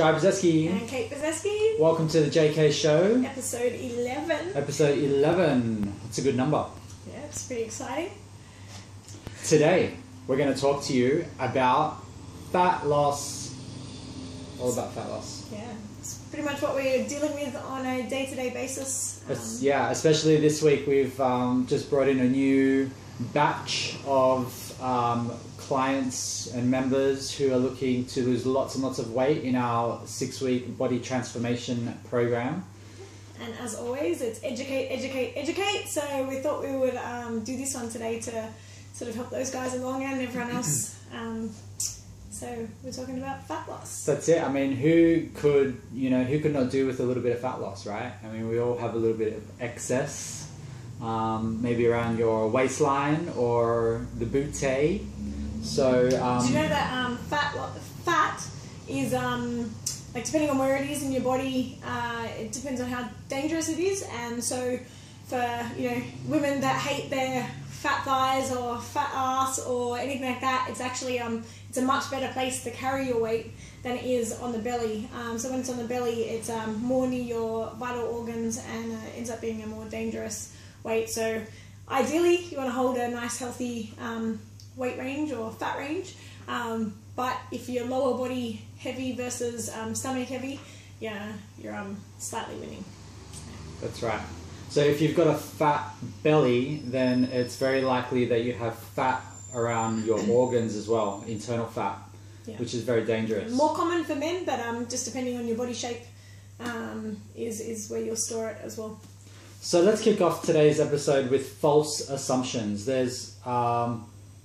Jai Brzeski. And Kate Brzeski. Welcome to the JK Show. Episode 11. Episode 11. It's a good number. Yeah, it's pretty exciting. Today, we're going to talk to you about fat loss. All about fat loss. Yeah, it's pretty much what we're dealing with on a day-to-day basis. Yeah, especially this week, we've just brought in a new batch of clients and members who are looking to lose lots and lots of weight in our 6-week body transformation program. And as always, it's educate, educate, educate. So we thought we would do this one today to sort of help those guys along and everyone else. So we're talking about fat loss. That's it. I mean, who could not do with a little bit of fat loss, right? I mean, we all have a little bit of excess, maybe around your waistline or the butte. So, do you know that fat is like depending on where it is in your body, it depends on how dangerous it is. And so, for women that hate their fat thighs or fat ass or anything like that, it's actually it's a much better place to carry your weight than it is on the belly. So when it's on the belly, it's more near your vital organs and ends up being a more dangerous weight. So ideally, you want to hold a nice healthy weight range or fat range, but if you're lower body heavy versus stomach heavy, yeah, you're slightly winning. That's right. So if you've got a fat belly, then it's very likely that you have fat around your organs as well, internal fat, yeah, which is very dangerous. More common for men, but just depending on your body shape is where you'll store it as well. So let's kick off today's episode with false assumptions. There's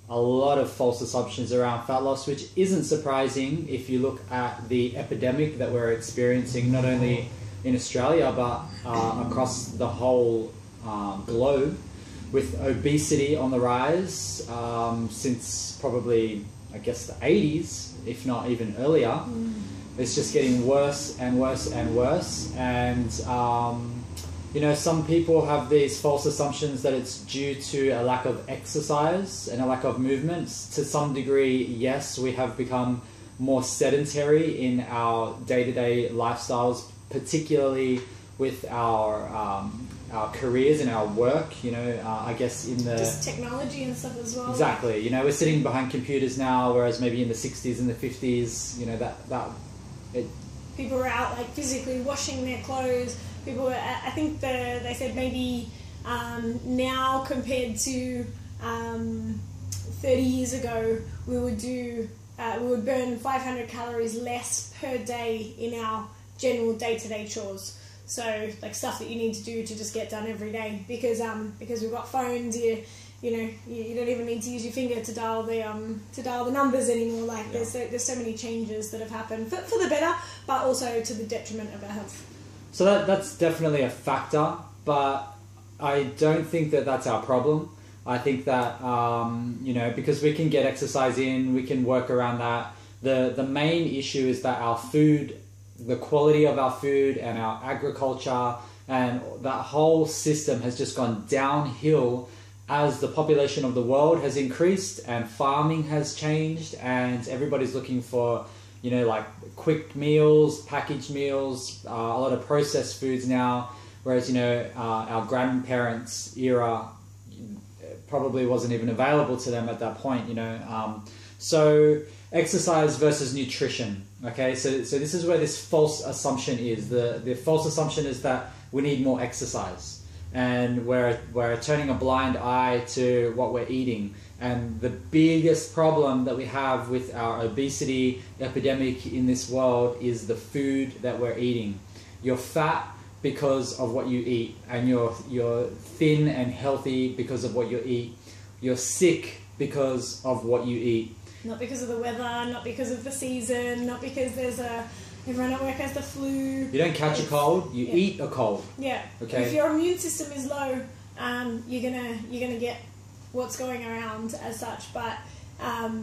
a lot of false assumptions around fat loss, which isn't surprising if you look at the epidemic that we're experiencing, not only in Australia but across the whole globe, with obesity on the rise since probably, I guess, the 80s, if not even earlier. It's just getting worse and worse and worse. And some people have these false assumptions that it's due to a lack of exercise and a lack of movement. To some degree, yes, we have become more sedentary in our day-to-day lifestyles, particularly with our careers and our work. I guess in the just technology and stuff as well. Exactly. We're sitting behind computers now, whereas maybe in the 60s and the 50s, people were out like physically washing their clothes. People were, I think they said maybe now compared to 30 years ago, we would burn 500 calories less per day in our general day-to-day chores. So like stuff that you need to do to just get done every day, because we've got phones. You don't even need to use your finger to dial the numbers anymore. Like yeah. there's so many changes that have happened for the better, but also to the detriment of our health. So that's definitely a factor, but I don't think that that's our problem. I think that because we can get exercise in, we can work around that. The main issue is that our food, the quality of our food and our agriculture and that whole system has just gone downhill as the population of the world has increased and farming has changed, and everybody's looking for like quick meals, packaged meals, a lot of processed foods now, whereas our grandparents' era probably wasn't even available to them at that point. So exercise versus nutrition. Okay, so this is where this false assumption is. The false assumption is that we need more exercise, and we're turning a blind eye to what we're eating. And the biggest problem that we have with our obesity epidemic in this world is the food that we're eating. You're fat because of what you eat, and you're thin and healthy because of what you eat. You're sick because of what you eat. Not because of the weather, not because of the season, not because everyone at work has the flu. You don't catch a cold, you eat a cold. Yeah. Okay. If your immune system is low, you're gonna get what's going around as such. But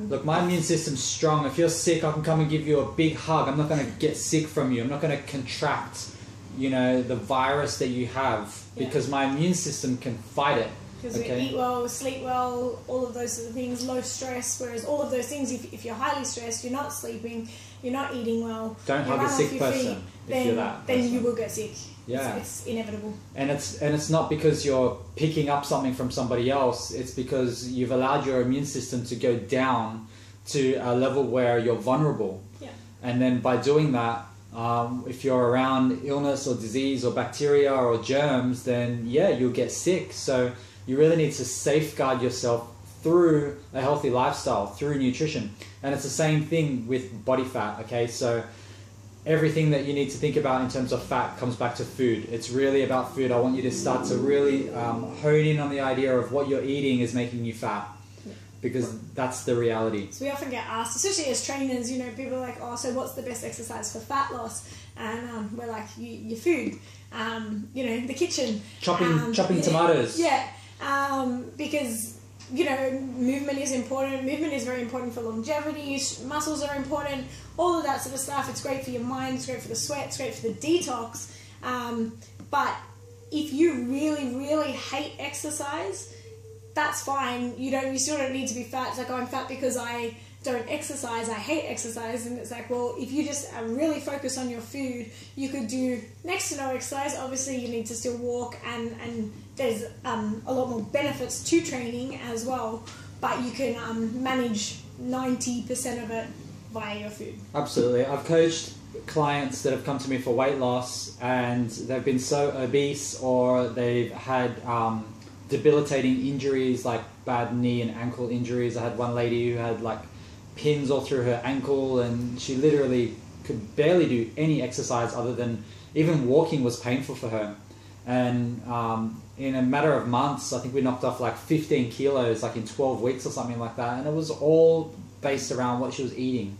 look, my immune system's strong. If you're sick, I can come and give you a big hug. I'm not going to get sick from you. I'm not going to contract, the virus that you have, because my immune system can fight it. because Okay. we eat well, sleep well, all of those sort of things, low stress. Whereas all of those things, if you're highly stressed, you're not sleeping, you're not eating well, Don't you hug a run off sick your person feet, if you're that then person. you will get sick. Yeah. It's inevitable. And it's not because you're picking up something from somebody else. It's because you've allowed your immune system to go down to a level where you're vulnerable. Yeah. And then by doing that, if you're around illness or disease or bacteria or germs, then yeah, you'll get sick. So you really need to safeguard yourself through a healthy lifestyle, through nutrition. And it's the same thing with body fat, okay? So everything that you need to think about in terms of fat comes back to food. It's really about food. I want you to start to really hone in on the idea of what you're eating is making you fat, because that's the reality. So we often get asked, especially as trainers, you know, people are like, oh, so what's the best exercise for fat loss? And we're like, your food, you know, the kitchen. Chopping tomatoes. Yeah, because, you know, movement is important. Movement is very important for longevity. Muscles are important. All of that sort of stuff. It's great for your mind. It's great for the sweat. It's great for the detox. But if you really, really hate exercise, that's fine. You still don't need to be fat. It's like, oh, I'm fat because I don't exercise. I hate exercise. And it's like, well, if you just really focus on your food, you could do next to no exercise. Obviously, you need to still walk, and there's a lot more benefits to training as well. But you can manage 90% of it via your food. Absolutely. I've coached clients that have come to me for weight loss, and they've been so obese, or they've had debilitating injuries like bad knee and ankle injuries. I had one lady who had like pins all through her ankle, and she literally could barely do any exercise other than even walking was painful for her. And in a matter of months, I think we knocked off like 15 kilos, like in 12 weeks or something like that. And it was all based around what she was eating.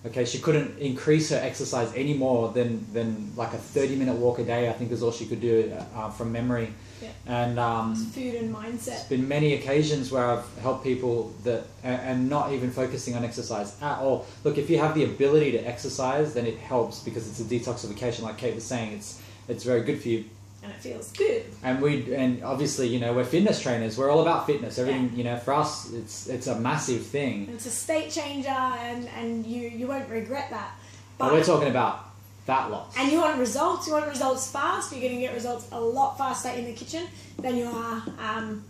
Okay, she couldn't increase her exercise any more than like a 30-minute walk a day, I think is all she could do from memory. Yeah. And Food and mindset. there's been many occasions where I've helped people that and not even focusing on exercise at all. Look, if you have the ability to exercise, then it helps because it's a detoxification, like Kate was saying. It's very good for you. And it feels good. And obviously, you know, we're fitness trainers. We're all about fitness. Everything, you know, for us, it's a massive thing. It's a state changer, and you won't regret that. But we're talking about fat loss. And you want results. You want results fast. You're going to get results a lot faster in the kitchen than you are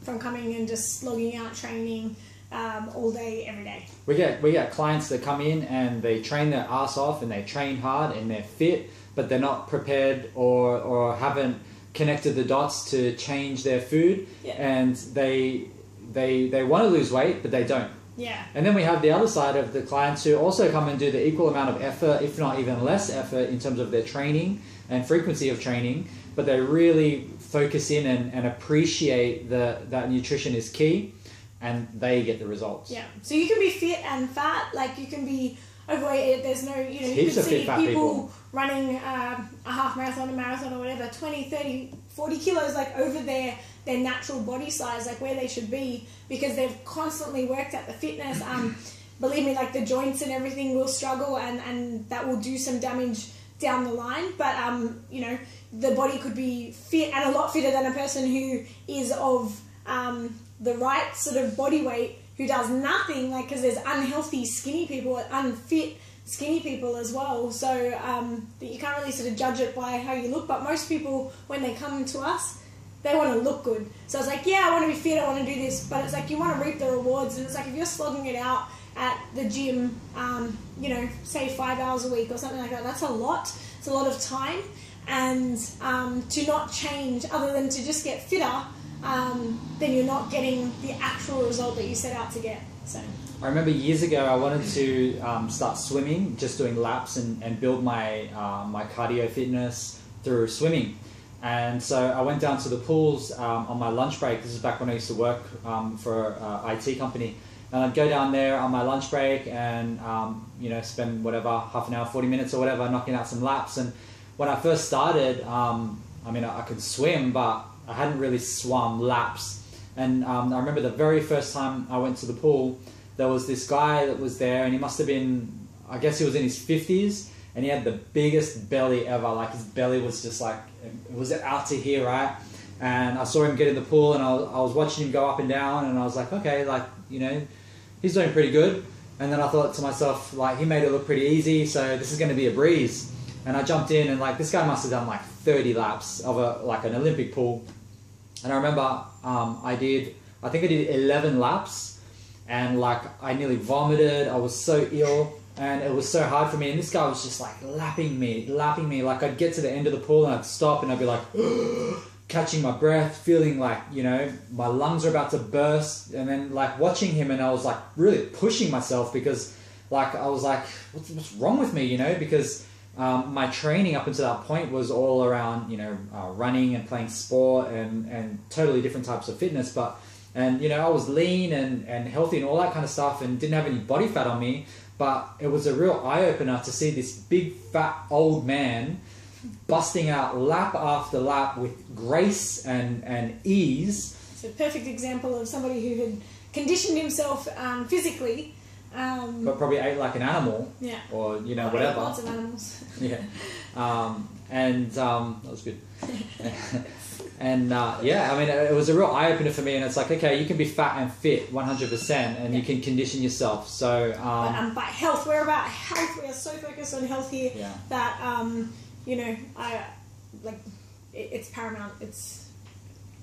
from coming and just slogging out training all day, every day. We get clients that come in and they train their ass off and they train hard and they're fit, but they're not prepared or haven't connected the dots to change their food, and they want to lose weight, but they don't. Yeah. And then we have the other side of the clients who also come and do the equal amount of effort, if not even less effort, in terms of their training and frequency of training, but they really focus in and appreciate that nutrition is key, and they get the results. Yeah. So you can be fit and fat, like you can be overweight. There's no, you know, you Heaps can of see fit fat people running a half marathon, a marathon or whatever, 20, 30, 40 kilos like over their natural body size, like where they should be, because they've constantly worked at the fitness. Believe me, like the joints and everything will struggle, and that will do some damage down the line. But you know, the body could be fit and a lot fitter than a person who is of the right sort of body weight, who does nothing, like, because there's unhealthy skinny people, unfit skinny people as well. So that you can't really sort of judge it by how you look. But most people, when they come to us, they want to look good. So it's like, yeah, I want to be fit, I want to do this, but it's like you want to reap the rewards. And it's like if you're slogging it out at the gym, you know, say 5 hours a week or something like that, that's a lot. It's a lot of time. And to not change other than to just get fitter, then you're not getting the actual result that you set out to get. So I remember years ago I wanted to start swimming, just doing laps and build my my cardio fitness through swimming. And so I went down to the pools on my lunch break. This is back when I used to work for an IT company. And I'd go down there on my lunch break and you know, spend whatever, half an hour, 40 minutes or whatever, knocking out some laps. And when I first started, I mean, I could swim, but I hadn't really swum laps. And I remember the very first time I went to the pool, there was this guy that was there, and he must have been, I guess he was in his 50s, and he had the biggest belly ever. Like his belly was just like, it was out to here, right? and I saw him get in the pool, and I was watching him go up and down, and I was like, okay, like, you know, he's doing pretty good. And then I thought to myself, like, he made it look pretty easy, so this is going to be a breeze. And I jumped in, and like, this guy must have done like 30 laps of an Olympic pool. And I remember I think I did 11 laps, and like, I nearly vomited. I was so ill, and it was so hard for me. And this guy was just like lapping me. Like, I'd get to the end of the pool and I'd stop, and I'd be like, catching my breath, feeling like, you know, my lungs are about to burst. And then like watching him, and I was like really pushing myself, because like, I was like, what's wrong with me, you know, because my training up until that point was all around, you know, running and playing sport and totally different types of fitness. And you know, I was lean and healthy and all that kind of stuff, and didn't have any body fat on me. But it was a real eye-opener to see this big fat old man busting out lap after lap with grace and ease. It's a perfect example of somebody who had conditioned himself physically. But probably ate like an animal. Yeah. Or, you know, whatever. Lots of animals. Yeah. That was good. And yeah, I mean, it was a real eye-opener for me, and it's like, okay, you can be fat and fit 100%, and you can condition yourself. So by health, we're about health. We are so focused on health here that you know, it's paramount.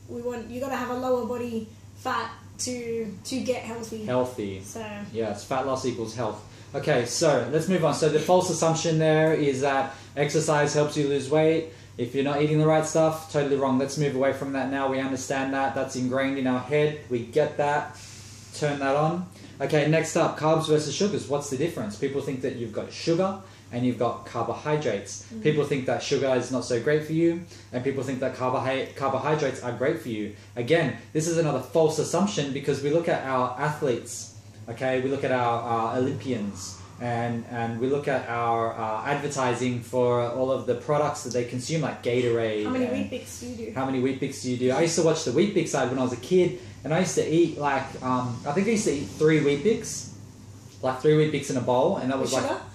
You got to have a lower body fat to get healthy. So yeah, it's fat loss equals health. Okay, so let's move on. So the false assumption there is that exercise helps you lose weight. If you're not eating the right stuff, totally wrong. Let's move away from that now. We understand that. That's ingrained in our head. We get that. Turn that on. Okay, next up, carbs versus sugars. What's the difference? People think that you've got sugar and you've got carbohydrates. People think that sugar is not so great for you, and people think that carbohydrates are great for you. Again, this is another false assumption, because we look at our athletes, okay? We look at our Olympians, and we look at our advertising for all of the products that they consume, like Gatorade. How many Weet-Bix do you do? How many Weet-Bix do you do? I used to watch the Weet-Bix ad when I was a kid, and I used to eat like, I think I used to eat 3 Weet-Bix, like 3 Weet-Bix in a bowl, and that was with like... Sugar?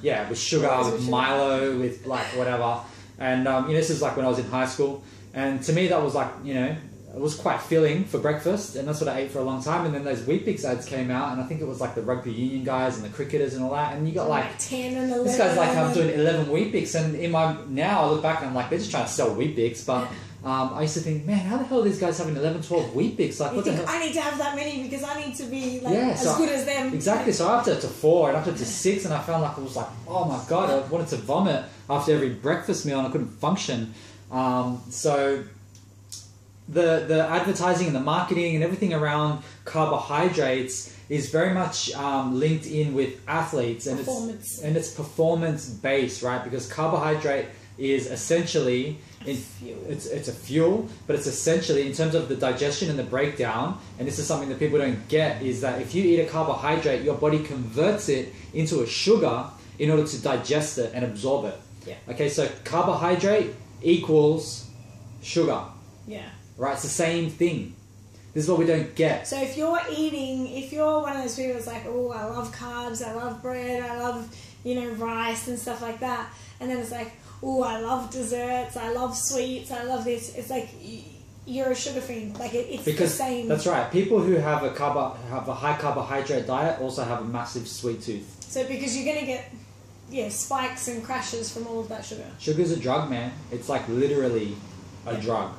Yeah, with sugar, with Milo, with like whatever. And you know, this is like when I was in high school, and to me that was like, you know, it was quite filling for breakfast, and that's what I ate for a long time. And then those Weet-Bix ads came out, and I think it was like the rugby union guys and the cricketers and all that, and you got like 10 and 11. This guy's like, I'm doing 11 Weet-Bix, and now I look back and I'm like, they're just trying to sell Weet-Bix, but I used to think, man, how the hell are these guys having 11, 12 Weet-Bix? Like, what the hell? I need to have that many because I need to be like as good as them. Exactly. So I upped it to 4 and up it to 6, and I found like, I was like, oh my god, I wanted to vomit after every breakfast meal, and I couldn't function. So the advertising and the marketing and everything around carbohydrates is very much linked in with athletes, and it's performance based, right? Because carbohydrate is essentially it's a fuel, but it's essentially, in terms of the digestion and the breakdown, and this is something that people don't get, is that if you eat a carbohydrate, your body converts it into a sugar in order to digest it and absorb it. Yeah. Okay, so carbohydrate equals sugar. Yeah. Right, it's the same thing. This is what we don't get. So if you're one of those people that's like, oh, I love carbs, I love bread, I love, you know, rice and stuff like that, and then it's like, oh, I love desserts, I love sweets, I love this. It's like you're a sugar fiend. Like it's the same. That's right. People who have a high carbohydrate diet also have a massive sweet tooth. So because you're gonna get spikes and crashes from all of that sugar. Sugar's a drug, man. It's like literally a drug.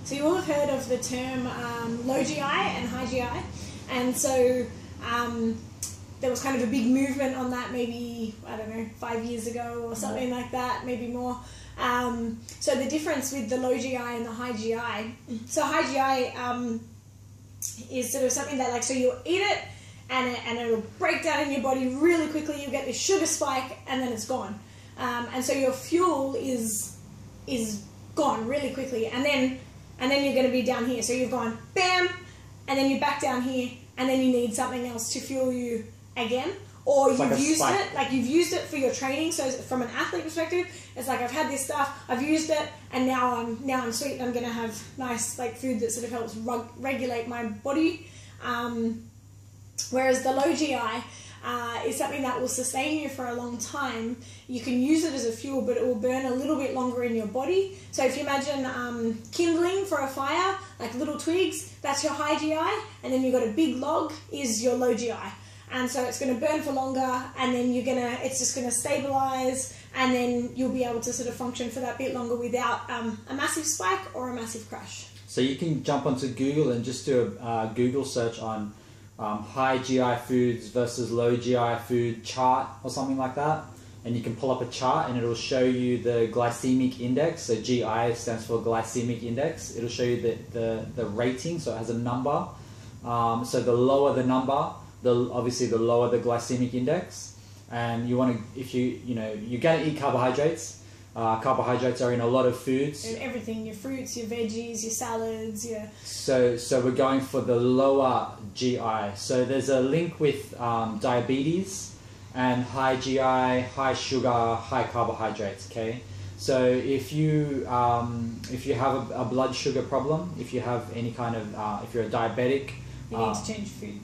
So you all have heard of the term low GI and high GI, and so there was kind of a big movement on that maybe, I don't know, 5 years ago or something like that, maybe more. So the difference with the low GI and the high GI, so high GI is sort of something that, like, so you eat it and it'll break down in your body really quickly, you get this sugar spike and then it's gone. And so your fuel is gone really quickly, and then you're going to be down here. So you've gone bam, and then you're back down here, and then you need something else to fuel you again, or you've used it for your training. So from an athlete perspective, it's like, I've had this stuff, I've used it, and now I'm sweet, and I'm going to have nice like food that sort of helps regulate my body. Whereas the low GI, is something that will sustain you for a long time. You can use it as a fuel, but it will burn a little bit longer in your body. So if you imagine kindling for a fire, like little twigs, that's your high GI, and then you've got a big log is your low GI. And so it's going to burn for longer, and then it's just going to stabilize, and then you'll be able to sort of function for that bit longer without a massive spike or a massive crash. So you can jump onto Google and just do a Google search on high GI foods versus low GI food chart or something like that, and you can pull up a chart and it'll show you the glycemic index. So GI stands for glycemic index. It'll show you the rating, so it has a number. So the lower the number, obviously the lower the glycemic index. And you want to, if you're going to eat carbohydrates. Carbohydrates are in a lot of foods. And everything, your fruits, your veggies, your salads, So we're going for the lower GI. So there's a link with diabetes and high GI, high sugar, high carbohydrates. Okay. So if you have a blood sugar problem, if you have any kind of, if you're a diabetic, you need to change food.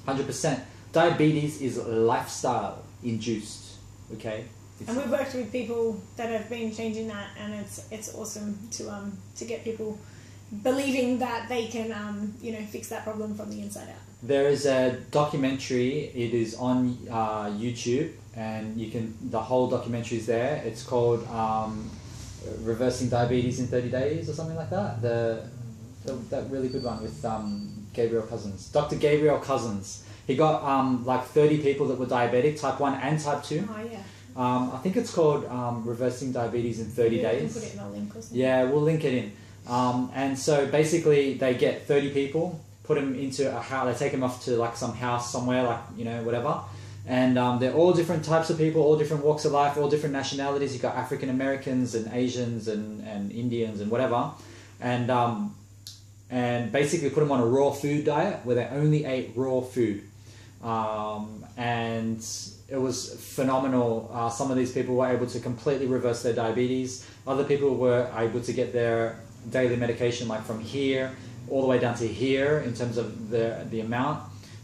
100%. Diabetes is lifestyle induced. Okay. And we've worked with people that have been changing that, and it's awesome to get people believing that they can fix that problem from the inside out. There is a documentary. It is on YouTube, and the whole documentary is there. It's called Reversing Diabetes in 30 Days or something like that. That really good one with Gabriel Cousens, Dr. Gabriel Cousens. He got like 30 people that were diabetic, type 1 and type 2. Oh yeah. I think it's called Reversing Diabetes in 30 Days. You can put it in a link or something. Yeah, we'll link it in. And so basically they get 30 people, put them into a house, they take them off to like some house somewhere, like, whatever. And they're all different types of people, all different walks of life, all different nationalities. You've got African Americans and Asians and Indians and whatever. And basically put them on a raw food diet where they only ate raw food. And it was phenomenal. Some of these people were able to completely reverse their diabetes. Other people were able to get their daily medication like from here all the way down to here in terms of the amount.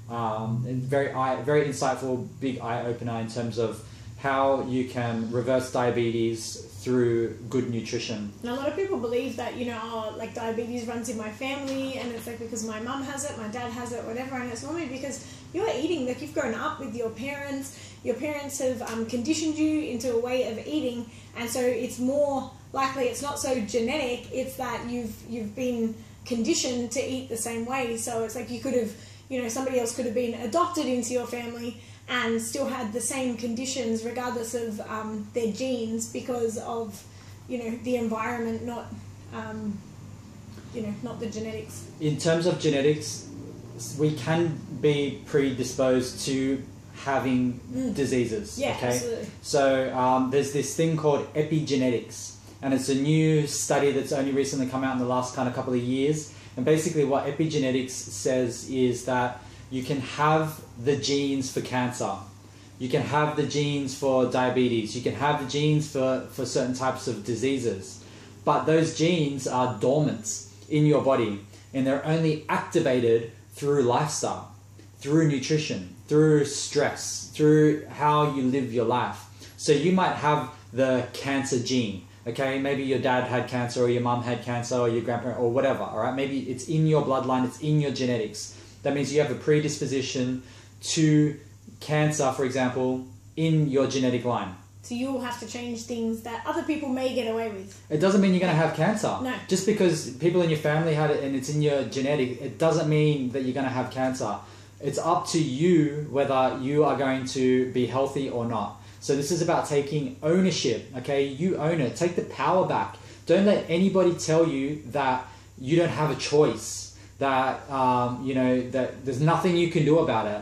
And very insightful, big eye opener in terms of how you can reverse diabetes through good nutrition. And a lot of people believe that, like diabetes runs in my family, and it's like because my mum has it, my dad has it, whatever, and it's normally because you're eating, like you've grown up with your parents have conditioned you into a way of eating, and so it's more likely it's not so genetic, it's that you've been conditioned to eat the same way. So it's like you could have, somebody else could have been adopted into your family and still had the same conditions regardless of their genes because of, the environment, not the genetics. In terms of genetics, we can be predisposed to having diseases. Yeah, okay? Absolutely. So there's this thing called epigenetics, and it's a new study that's only recently come out in the last kind of couple of years. And basically what epigenetics says is that you can have the genes for cancer, you can have the genes for diabetes, you can have the genes for certain types of diseases, but those genes are dormant in your body, and they're only activated through lifestyle, through nutrition, through stress, through how you live your life. So you might have the cancer gene, okay? Maybe your dad had cancer, or your mum had cancer, or your grandparent, or whatever, all right? Maybe it's in your bloodline, it's in your genetics. That means you have a predisposition to cancer, for example, in your genetic line. So you will have to change things that other people may get away with. It doesn't mean you're going to have cancer. No. Just because people in your family had it and it's in your genetic, it doesn't mean that you're going to have cancer. It's up to you whether you are going to be healthy or not. So this is about taking ownership, okay? You own it. Take the power back. Don't let anybody tell you that you don't have a choice, that, that there's nothing you can do about it.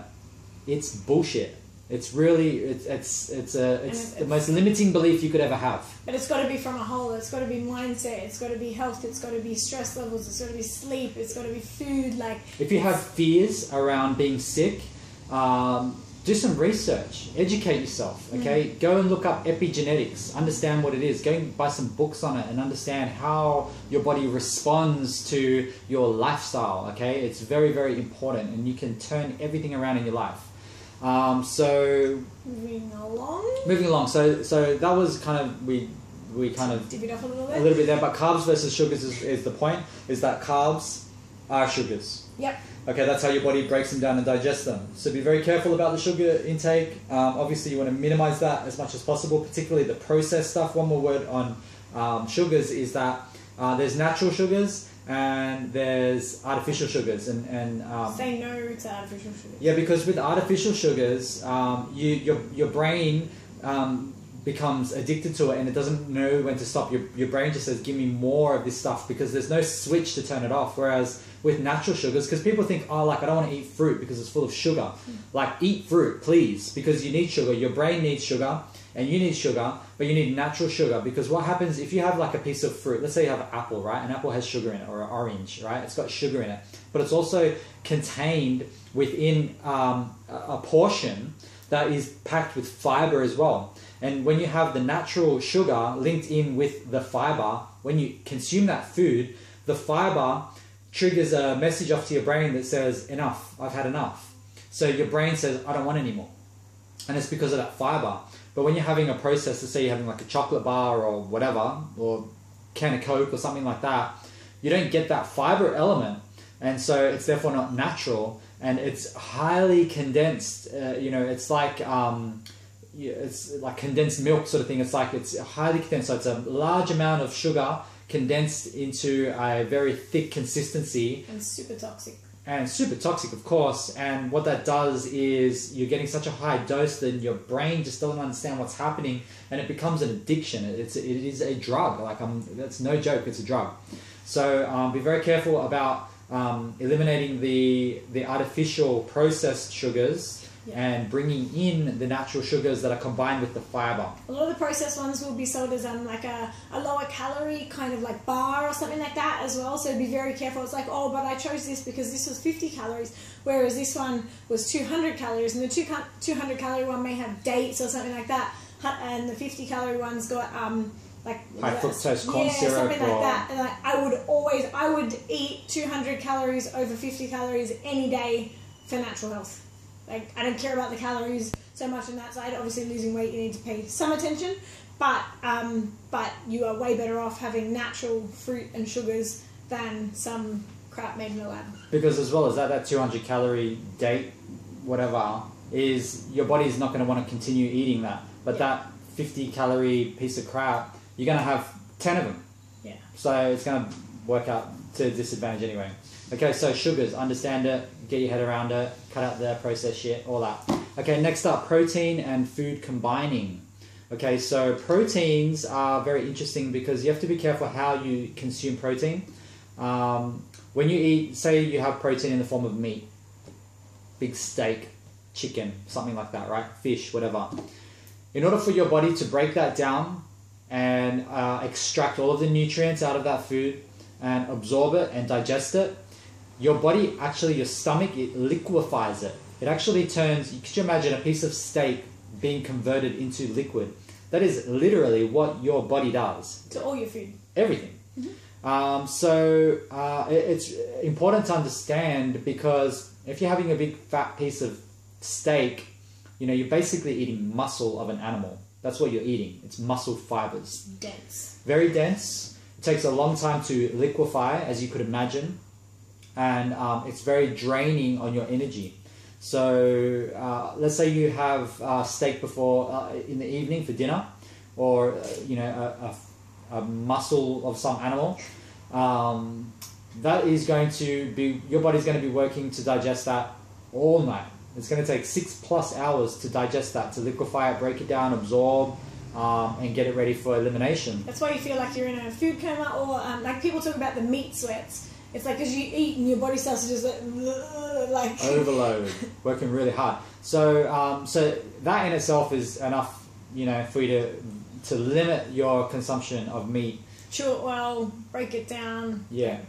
It's bullshit. It's really, it's the most limiting belief you could ever have. But it's got to be from a whole. It's got to be mindset. It's got to be health. It's got to be stress levels. It's got to be sleep. It's got to be food. Like if you have fears around being sick, do some research. Educate yourself. Okay, go and look up epigenetics. Understand what it is. Go and buy some books on it and understand how your body responds to your lifestyle. Okay, it's very, very important, and you can turn everything around in your life. So Moving along. So that was kind of we kind of Dip it off a little bit there. But carbs versus sugars is the point. Is that carbs are sugars. Yep. Okay, that's how your body breaks them down and digests them. So be very careful about the sugar intake. Obviously, you want to minimize that as much as possible, particularly the processed stuff. One more word on sugars is that there's natural sugars and there's artificial sugars. And say no to artificial sugars. Yeah, because with artificial sugars, your brain becomes addicted to it and it doesn't know when to stop. Your brain just says, give me more of this stuff, because there's no switch to turn it off. Whereas with natural sugars, because people think, oh, like I don't want to eat fruit because it's full of sugar. Like, eat fruit, please, because you need sugar. Your brain needs sugar and you need sugar, but you need natural sugar, because what happens if you have like a piece of fruit, let's say you have an apple, right? An apple has sugar in it, or an orange, right? It's got sugar in it, but it's also contained within a portion that is packed with fiber as well. And when you have the natural sugar linked in with the fiber, when you consume that food, the fiber triggers a message off to your brain that says, enough, I've had enough. So your brain says, I don't want any more. And it's because of that fiber. But when you're having a process, let's say you're having like a chocolate bar or whatever, or can of Coke or something like that, you don't get that fiber element. And so it's therefore not natural. And it's highly condensed. It's like condensed milk sort of thing. It's highly condensed. So it's a large amount of sugar condensed into a very thick consistency. And super toxic. And super toxic, of course. And what that does is you're getting such a high dose that your brain just doesn't understand what's happening, and it becomes an addiction. It is a drug. That's no joke. It's a drug. So be very careful about eliminating the artificial processed sugars. Yeah. And bringing in the natural sugars that are combined with the fiber. A lot of the processed ones will be sold as like a lower calorie kind of like bar or something like that as well. So be very careful. It's like, oh, but I chose this because this was 50 calories, whereas this one was 200 calories. And the 200 calorie one may have dates or something like that. And the 50 calorie one's got like high fructose corn syrup, something like that. And like I would eat 200 calories over 50 calories any day for natural health. Like, I don't care about the calories so much on that side. Obviously, losing weight, you need to pay some attention. But you are way better off having natural fruit and sugars than some crap made in a lab. Because as well as that 200 calorie date, whatever, is your body's not going to want to continue eating that. But that 50 calorie piece of crap, you're going to have 10 of them. Yeah. So it's going to work out to disadvantage anyway. Okay, so sugars, understand it, get your head around it, cut out the processed shit, all that. Okay, next up, protein and food combining. Okay, so proteins are very interesting because you have to be careful how you consume protein. When you eat, say you have protein in the form of meat, big steak, chicken, something like that, right? Fish, whatever. In order for your body to break that down and extract all of the nutrients out of that food and absorb it and digest it, your body, actually your stomach, it liquefies it. It actually turns, could you imagine a piece of steak being converted into liquid? That is literally what your body does. To all your food. Everything. Mm-hmm. It's important to understand, because if you're having a big fat piece of steak, you're basically eating muscle of an animal. That's what you're eating. It's muscle fibers. Dense. Very dense. It takes a long time to liquefy, as you could imagine. And it's very draining on your energy. So let's say you have steak before in the evening for dinner, or a muscle of some animal. That is going to be, your body's going to be working to digest that all night. It's going to take 6+ hours to digest that, to liquefy it, break it down, absorb, and get it ready for elimination. That's why you feel like you're in a food coma, or like people talk about the meat sweats. It's like as you eat and your body starts to just like overload, working really hard. So that in itself is enough, for you to limit your consumption of meat. Chew it well, break it down. Yeah,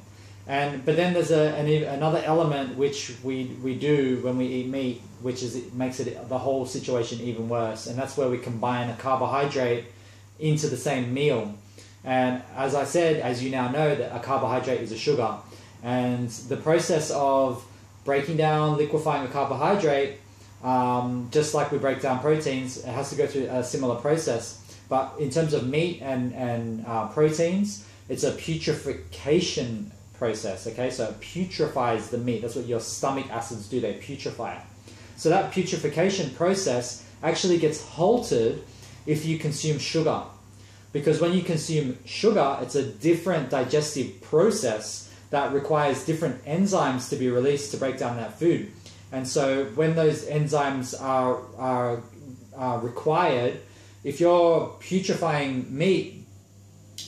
but then there's another element which we do when we eat meat, which is it makes the whole situation even worse, and that's where we combine a carbohydrate into the same meal. And as I said, as you now know, that a carbohydrate is a sugar. And the process of breaking down, liquefying a carbohydrate just like we break down proteins, it has to go through a similar process. But in terms of meat and proteins, it's a putrefaction process, okay? So it putrefies the meat. That's what your stomach acids do, they putrefy it. So that putrefaction process actually gets halted if you consume sugar. Because when you consume sugar, it's a different digestive process that requires different enzymes to be released to break down that food. And so when those enzymes are required, if you're putrefying meat,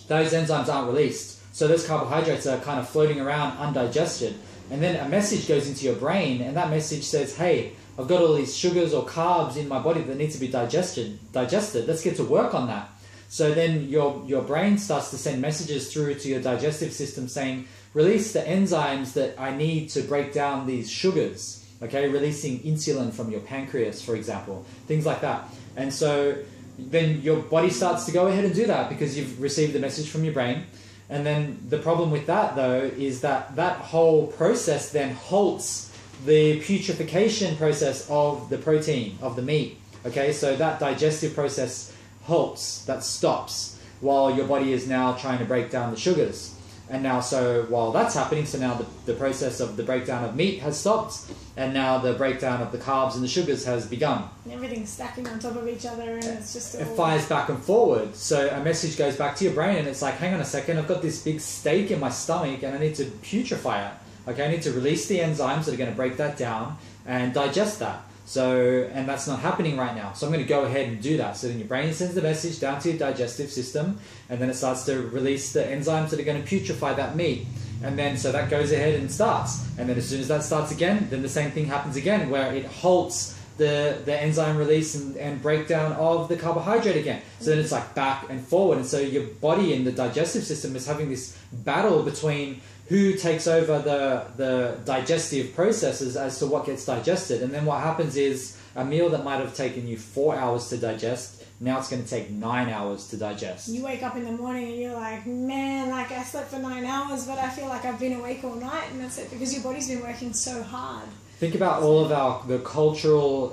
those enzymes aren't released. So those carbohydrates are kind of floating around undigested. And then a message goes into your brain, and that message says, hey, I've got all these sugars or carbs in my body that need to be digested. Let's get to work on that. So then your brain starts to send messages through to your digestive system saying, release the enzymes that I need to break down these sugars. Okay, releasing insulin from your pancreas, for example, things like that. And so then your body starts to go ahead and do that because you've received the message from your brain. And then the problem with that, though, is that that whole process then halts the putrefaction process of the protein, of the meat. Okay, so that digestive process halts, that stops, while your body is now trying to break down the sugars. And now, so while that's happening, so now the process of the breakdown of meat has stopped, and now the breakdown of the carbs and the sugars has begun. And everything's stacking on top of each other, and it's just all... It fires back and forward. So a message goes back to your brain, and it's like, hang on a second, I've got this big steak in my stomach, and I need to putrefy it. Okay, I need to release the enzymes that are going to break that down and digest that. So, and that's not happening right now. So I'm going to go ahead and do that. So then your brain sends the message down to your digestive system, and then it starts to release the enzymes that are going to putrefy that meat. And then, so that goes ahead and starts. And then as soon as that starts again, then the same thing happens again, where it halts the enzyme release and breakdown of the carbohydrate again. So then it's like back and forward. And so your body and the digestive system is having this battle between who takes over the digestive processes as to what gets digested. And then what happens is a meal that might have taken you 4 hours to digest, now it's going to take 9 hours to digest. You wake up in the morning and you're like, man, like I slept for 9 hours, but I feel like I've been awake all night, and that's it because your body's been working so hard. Think about all of the cultural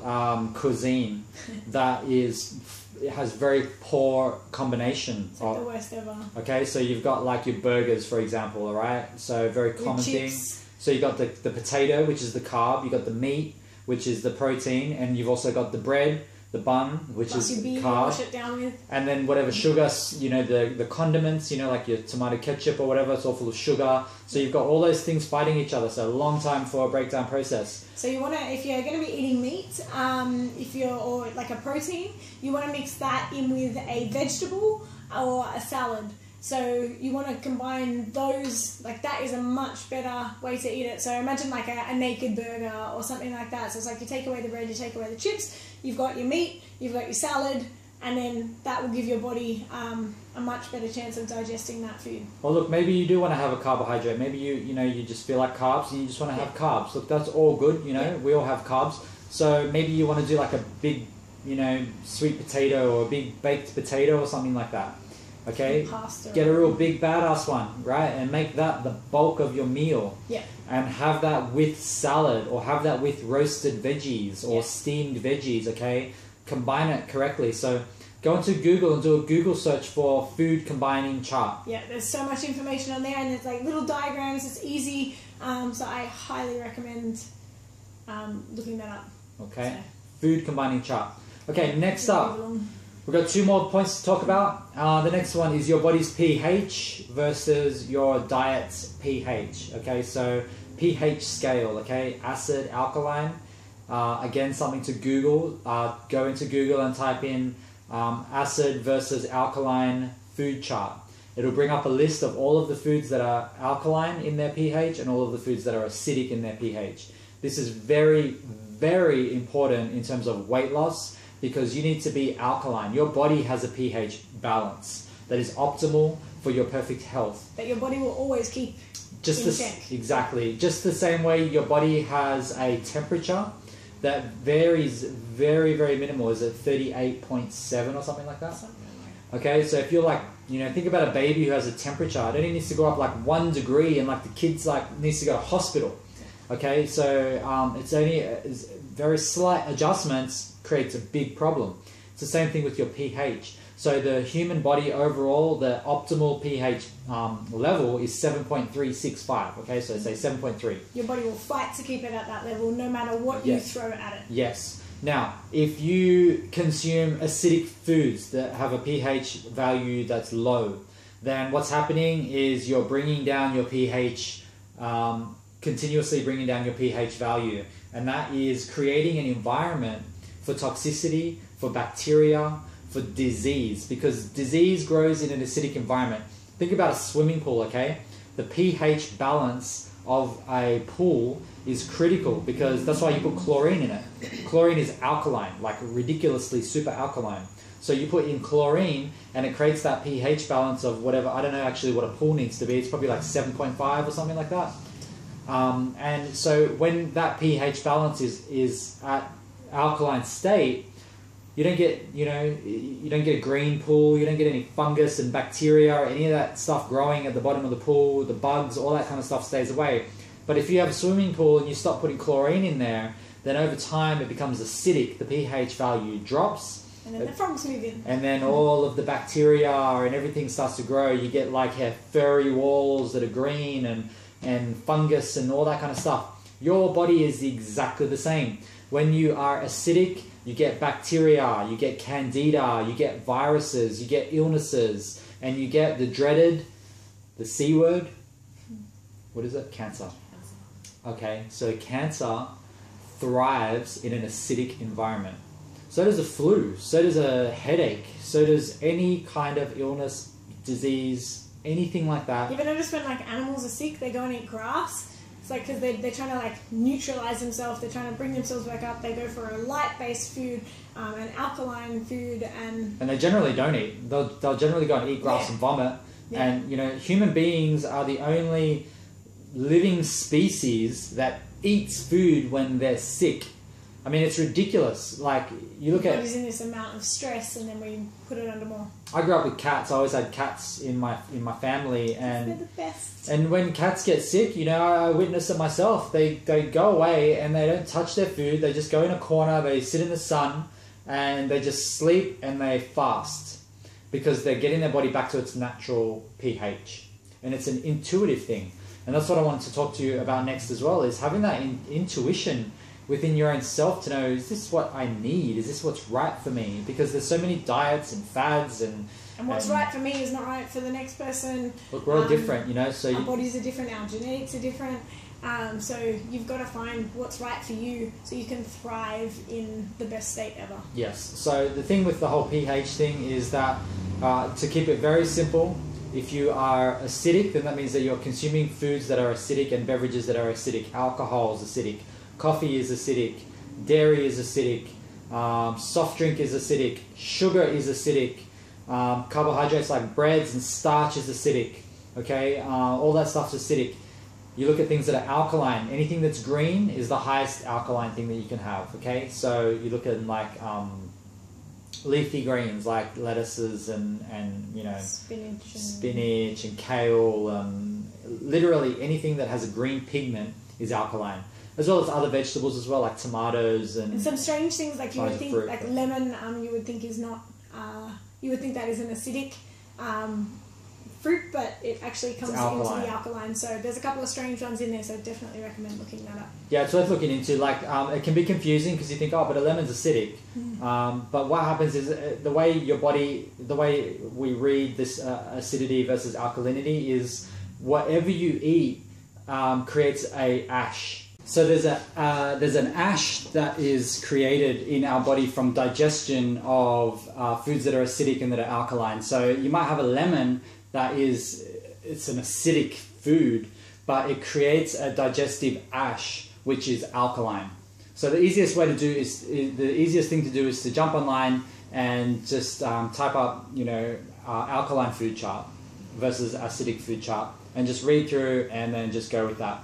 cuisine that it has very poor combination. It's like the worst ever. Okay, so you've got like your burgers, for example, all right? So very common thing. So you've got the potato, which is the carb. You've got the meat, which is the protein. And you've also got the bread, the bun, which is carb. Wash it down with. And then whatever sugar, you know, the condiments, you know, like your tomato ketchup or whatever, it's all full of sugar. So you've got all those things fighting each other. So a long time for a breakdown process. So you want to, if you're going to be eating meat, or like a protein, you want to mix that in with a vegetable or a salad. So you want to combine those, like that is a much better way to eat it. So imagine like a naked burger or something like that. So it's like you take away the bread, you take away the chips, you've got your meat, you've got your salad, and then that will give your body a much better chance of digesting that food. Well, look, maybe you do want to have a carbohydrate. Maybe you just feel like carbs and you just want to have carbs. Look, that's all good. You know, we all have carbs. So maybe you want to do like a big, sweet potato or a big baked potato or something like that. Okay, pasta, get a real big badass one, right? And make that the bulk of your meal. Yeah. And have that with salad or have that with roasted veggies or steamed veggies, okay? Combine it correctly. So go into Google and do a Google search for food combining chart. Yeah, there's so much information on there, and there's like little diagrams. It's easy. So I highly recommend looking that up. Okay, so. Food combining chart. Okay, next up. We've got 2 more points to talk about. The next one is your body's pH versus your diet's pH. Okay, so pH scale, okay, acid, alkaline. Again, something to Google. Go into Google and type in acid versus alkaline food chart. It'll bring up a list of all of the foods that are alkaline in their pH and all of the foods that are acidic in their pH. This is very, very important in terms of weight loss, because you need to be alkaline. Your body has a pH balance that is optimal for your perfect health. That your body will always keep in check. Exactly. Just the same way your body has a temperature that varies very, very minimal. Is it 38.7 or something like that? Okay, so if you're like, think about a baby who has a temperature. It only needs to go up like 1 degree, and like the kid's like needs to go to hospital. Okay, so it's only very slight adjustments creates a big problem. It's the same thing with your pH. So the human body overall, the optimal pH level is 7.365. Okay, so say 7.3. Your body will fight to keep it at that level no matter what you throw at it. Yes. Now, if you consume acidic foods that have a pH value that's low, then what's happening is you're bringing down your pH, continuously bringing down your pH value. And that is creating an environment for toxicity, for bacteria, for disease, because disease grows in an acidic environment. Think about a swimming pool, okay? The pH balance of a pool is critical because that's why you put chlorine in it. Chlorine is alkaline, like ridiculously super alkaline. So you put in chlorine and it creates that pH balance of whatever, I don't know actually what a pool needs to be, it's probably like 7.5 or something like that. And so when that pH balance is at alkaline state, you don't get, you don't get a green pool, you don't get any fungus and bacteria or any of that stuff growing at the bottom of the pool, the bugs, all that kind of stuff stays away. But if you have a swimming pool and you stop putting chlorine in there, then over time it becomes acidic, the pH value drops. And then the frogs move in. And then all of the bacteria and everything starts to grow. You get like furry walls that are green and fungus and all that kind of stuff. Your body is exactly the same. When you are acidic, you get bacteria, you get candida, you get viruses, you get illnesses, and you get the dreaded, the C word. What is it? Cancer. Okay, so cancer thrives in an acidic environment. So does the flu, so does a headache, so does any kind of illness, disease, anything like that. You ever notice when like animals are sick, they go and eat grass? It's like because they're trying to like neutralize themselves, they're trying to bring themselves back up. They go for a light-based food, an alkaline food, and they generally don't eat. They'll generally go and eat grass and vomit. Yeah. And human beings are the only living species that eats food when they're sick. I mean, it's ridiculous. Like, you look at... Body's in this amount of stress, and then we put it under more. I grew up with cats. I always had cats in my family, and they're the best. And when cats get sick, I witness it myself. They go away and they don't touch their food. They just go in a corner. They sit in the sun, and they just sleep and they fast because they're getting their body back to its natural pH, and it's an intuitive thing. And that's what I wanted to talk to you about next as well, is having that intuition within your own self to know, is this what I need? Is this what's right for me? Because there's so many diets and fads and what's right for me is not right for the next person. Look, we're all different, so our bodies are different, our genetics are different. So you've got to find what's right for you so you can thrive in the best state ever. Yes. So the thing with the whole pH thing is that to keep it very simple, if you are acidic, then that means that you're consuming foods that are acidic and beverages that are acidic. Alcohol is acidic. Coffee is acidic, dairy is acidic, soft drink is acidic, sugar is acidic, carbohydrates like breads and starch is acidic, okay? All that stuff's acidic. You look at things that are alkaline. Anything that's green is the highest alkaline thing that you can have, okay? So you look at like leafy greens like lettuces and spinach and kale. Literally anything that has a green pigment is alkaline. As well as other vegetables as well, like tomatoes and some strange things like you would think, fruit, like lemon. You would think is not. You would think that is an acidic fruit, but it actually comes into the alkaline. So there's a couple of strange ones in there. So definitely recommend looking that up. Yeah, it's worth looking into. Like it can be confusing because you think, oh, but a lemon's acidic. But what happens is the way we read this acidity versus alkalinity is whatever you eat creates a ash. So there's an ash that is created in our body from digestion of foods that are acidic and that are alkaline. So you might have a lemon it's an acidic food, but it creates a digestive ash which is alkaline. So the easiest thing to do is to jump online and just type up alkaline food chart versus acidic food chart and just read through and then just go with that.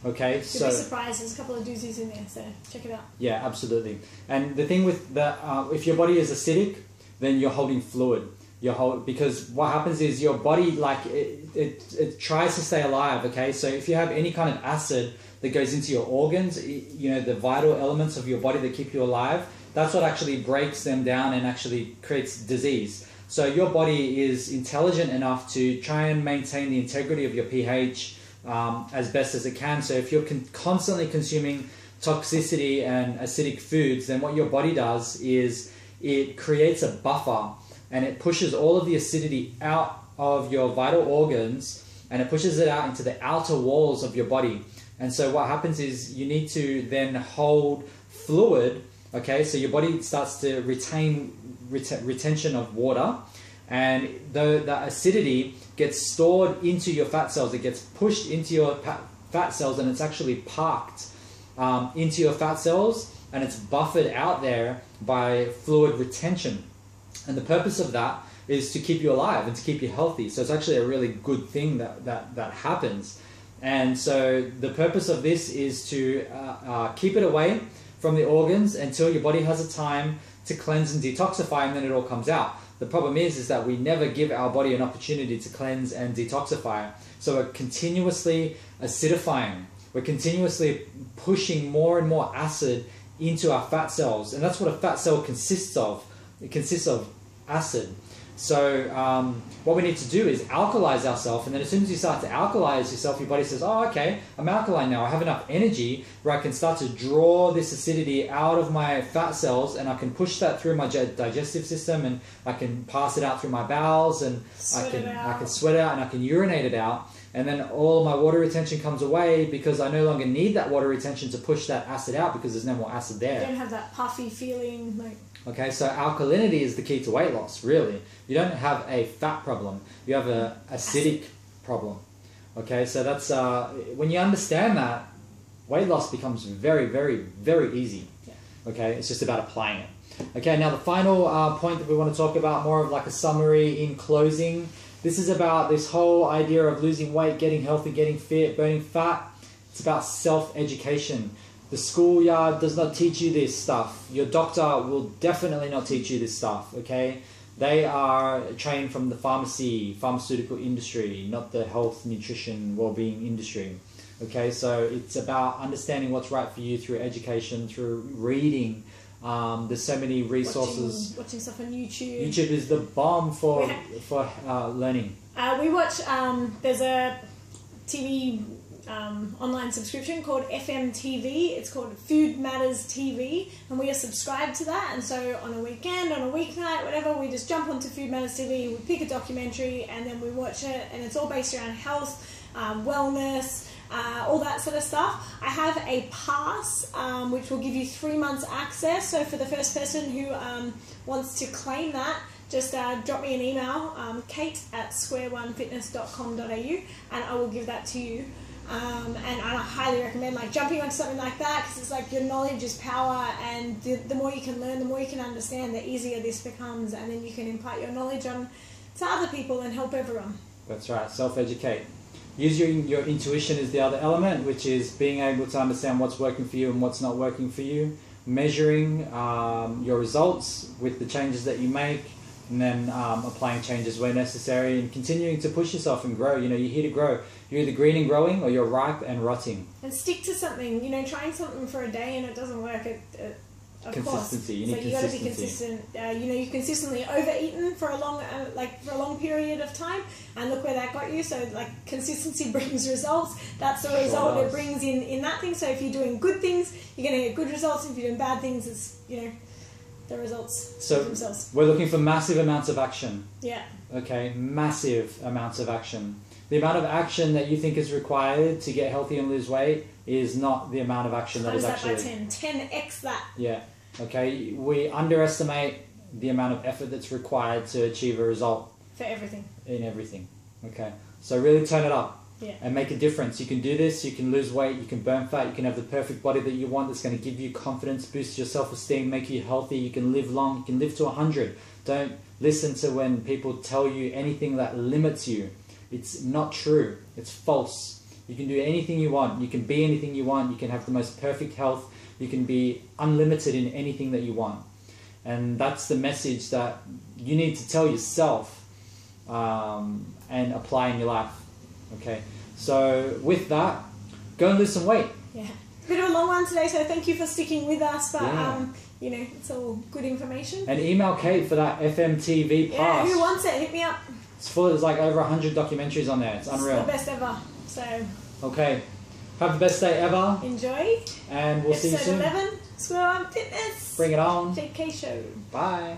Okay, You'll be surprised. There's a couple of doozies in there, so check it out. Yeah, absolutely. And the thing with if your body is acidic, then you're holding fluid. Because what happens is your body, like it tries to stay alive. Okay, so if you have any kind of acid that goes into your organs, the vital elements of your body that keep you alive, that's what actually breaks them down and actually creates disease. So your body is intelligent enough to try and maintain the integrity of your pH as best as it can. So if you're constantly consuming toxicity and acidic foods, then what your body does is it creates a buffer and it pushes all of the acidity out of your vital organs and it pushes it out into the outer walls of your body. And so what happens is you need to then hold fluid, okay? So your body starts to retention of water, and the acidity gets stored into your fat cells. It gets pushed into your fat cells and it's actually parked into your fat cells, and it's buffered out there by fluid retention. And the purpose of that is to keep you alive and to keep you healthy. So it's actually a really good thing that happens. And so the purpose of this is to keep it away from the organs until your body has a time to cleanse and detoxify, and then it all comes out. The problem is that we never give our body an opportunity to cleanse and detoxify. So we're continuously acidifying. We're continuously pushing more and more acid into our fat cells. And that's what a fat cell consists of. It consists of acid. So what we need to do is alkalize ourselves, and then as soon as you start to alkalize yourself, your body says, oh, okay, I'm alkaline now. I have enough energy where I can start to draw this acidity out of my fat cells, and I can push that through my digestive system, and I can pass it out through my bowels, and I can sweat it out, and I can urinate it out. And then all my water retention comes away because I no longer need that water retention to push that acid out because there's no more acid there. You don't have that puffy feeling. Okay, so alkalinity is the key to weight loss, really. You don't have a fat problem. You have an acidic problem. Okay, so that's when you understand that, weight loss becomes very, very, very easy. Yeah. Okay, it's just about applying it. Okay, now the final point that we want to talk about, more of like a summary in closing. This is about this whole idea of losing weight, getting healthy, getting fit, burning fat. It's about self-education. The schoolyard does not teach you this stuff. Your doctor will definitely not teach you this stuff, okay? They are trained from the pharmaceutical industry, not the health, nutrition, well-being industry. Okay, so it's about understanding what's right for you through education, through reading. There's so many resources. Watching stuff on YouTube. YouTube is the bomb for learning. We watch, there's a TV online subscription called FMTV. It's called Food Matters TV, and we are subscribed to that. And so on a weekend, on a weeknight, whatever, we just jump onto Food Matters TV, we pick a documentary, and then we watch it, and it's all based around health, wellness, all that sort of stuff. I have a pass which will give you 3 months access. So for the first person who wants to claim that, just drop me an email, kate@squareonefitness.com.au, and I will give that to you. And I highly recommend jumping onto something like that, because it's like your knowledge is power, and the more you can learn, the more you can understand, the easier this becomes, and then you can impart your knowledge on to other people and help everyone. That's right, self-educate. Use your intuition is the other element, which is being able to understand what's working for you and what's not working for you, measuring your results with the changes that you make, and then applying changes where necessary, and continuing to push yourself and grow. You're here to grow. You're either green and growing, or you're ripe and rotting. And stick to something. Trying something for a day and it doesn't work. Consistency. You need you got to be consistent. You've consistently overeaten for a long period of time, and look where that got you. So consistency brings results. That's the result it brings in that thing. So if you're doing good things, you're going to get good results. If you're doing bad things, it's the results themselves. We're looking for massive amounts of action. Yeah. Okay, massive amounts of action. The amount of action that you think is required to get healthy and lose weight is not the amount of action that is actually... Times that by 10. 10x that. Yeah. Okay, we underestimate the amount of effort that's required to achieve a result. For everything. In everything. Okay, so really turn it up. Yeah. And make a difference. You can do this, you can lose weight, you can burn fat, you can have the perfect body that you want that's going to give you confidence, boost your self-esteem, make you healthy, you can live long, you can live to 100. Don't listen to when people tell you anything that limits you. It's not true. It's false. You can do anything you want. You can be anything you want. You can have the most perfect health. You can be unlimited in anything that you want. And that's the message that you need to tell yourself and apply in your life. Okay, so with that, go and lose some weight. Yeah. long one today, so thank you for sticking with us. But Yeah. you know, it's all good information. And email Kate for that FMTV Yeah, pass. who wants it? Hit me up. It's full. There's like over 100 documentaries on there. It's unreal. It's the best ever. So Okay. Have the best day ever. enjoy. And we'll see you Episode soon. 11, Squirrel Fitness. Bring it on. JK Show. Bye.